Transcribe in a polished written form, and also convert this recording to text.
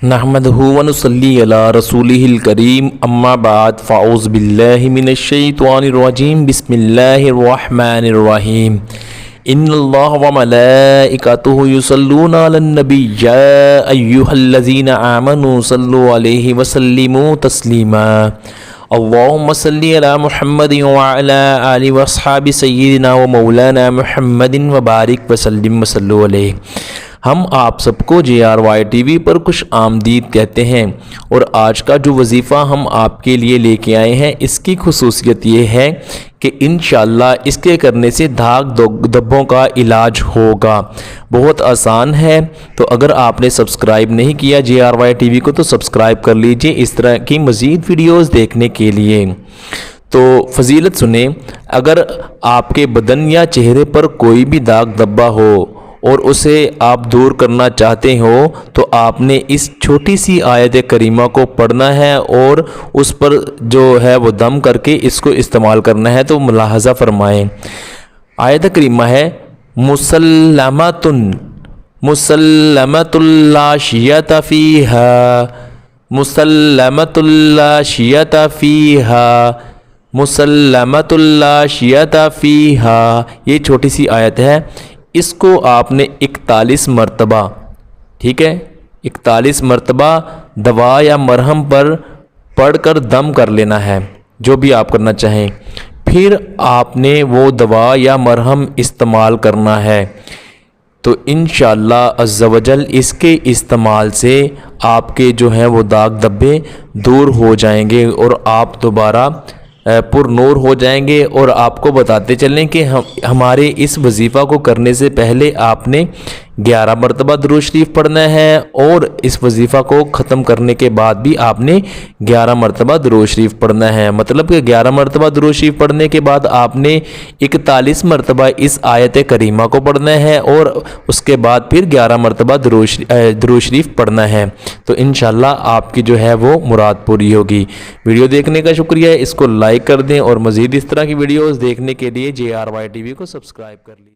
नहमदहु व नुसल्ली अला रसूलिहिल करीम अम्मा बाद फ़ाऊज़ बिल्लाहि मिनश शैतानिर रजीम बिस्मिल्लाहिर रहमानिर रहीम इन्नल्लाह व मलाइकतुहु युसल्लूना अलन नबी या अय्युहल्लज़ीना आमनू सल्लु अलैहि व सल्लिमू तस्लीमा अल्लाहुम्मा सल्लि अला मुहम्मदिन व अला आलि व अस्हाबि सय्यिदिना व मौलाना मुहम्मदिन व बारिक व सल्लिम व सल्लु अलैहि। हम आप सबको JRY TV पर खुश आमदीद कहते हैं और आज का जो वजीफ़ा हम आपके लिए लेके आए हैं इसकी खुसूसियत ये है कि इंशाअल्लाह इसके करने से दाग धब्बों का इलाज होगा। बहुत आसान है, तो अगर आपने सब्सक्राइब नहीं किया JRY TV को तो सब्सक्राइब कर लीजिए इस तरह की मज़ीद वीडियोज़ देखने के लिए। तो फजीलत सुने, अगर आपके बदन या चेहरे पर कोई भी दाग धब्बा हो और उसे आप दूर करना चाहते हो तो आपने इस छोटी सी आयत करीमा को पढ़ना है और उस पर जो है वो दम करके इसको इस्तेमाल करना है। तो मुलाहज़ा फरमाएं, आयत करीमा है मुसल्लमतुन मुसल्लमतुल ला शियता फीहा मुसल्लमतुल ला शियता फीहा मुसल्लमतुल ला शियता फीहा। ये छोटी सी आयत है, इसको आपने 41 मरतबा, ठीक है, 41 मरतबा दवा या मरहम पर पढ़कर दम कर लेना है, जो भी आप करना चाहें। फिर आपने वो दवा या मरहम इस्तेमाल करना है। तो इंशाअल्लाह अज़्ज़ा वजल इसके इस्तेमाल से आपके जो हैं वो दाग धब्बे दूर हो जाएंगे और आप दोबारा पुरनूर हो जाएंगे। और आपको बताते चलें कि हमारे इस वजीफ़ा को करने से पहले आपने 11 मरतबा दुरूद शरीफ पढ़ना है और इस वजीफ़ा को ख़त्म करने के बाद भी आपने 11 मरतबा दुरूद शरीफ पढ़ना है। मतलब कि 11 मरतबा दुरूद शरीफ पढ़ने के बाद आपने 41 मरतबा इस आयत करीमा को पढ़ना है और उसके बाद फिर 11 मरतबा दुरूद शरीफ पढ़ना है। तो इंशाअल्लाह आपकी जो है वो मुराद पूरी होगी। वीडियो देखने का शुक्रिया, इसको लाइक कर दें और मज़ीद इस तरह की वीडियोज़ देखने के लिए JRY TV को सब्सक्राइब कर लीजिए।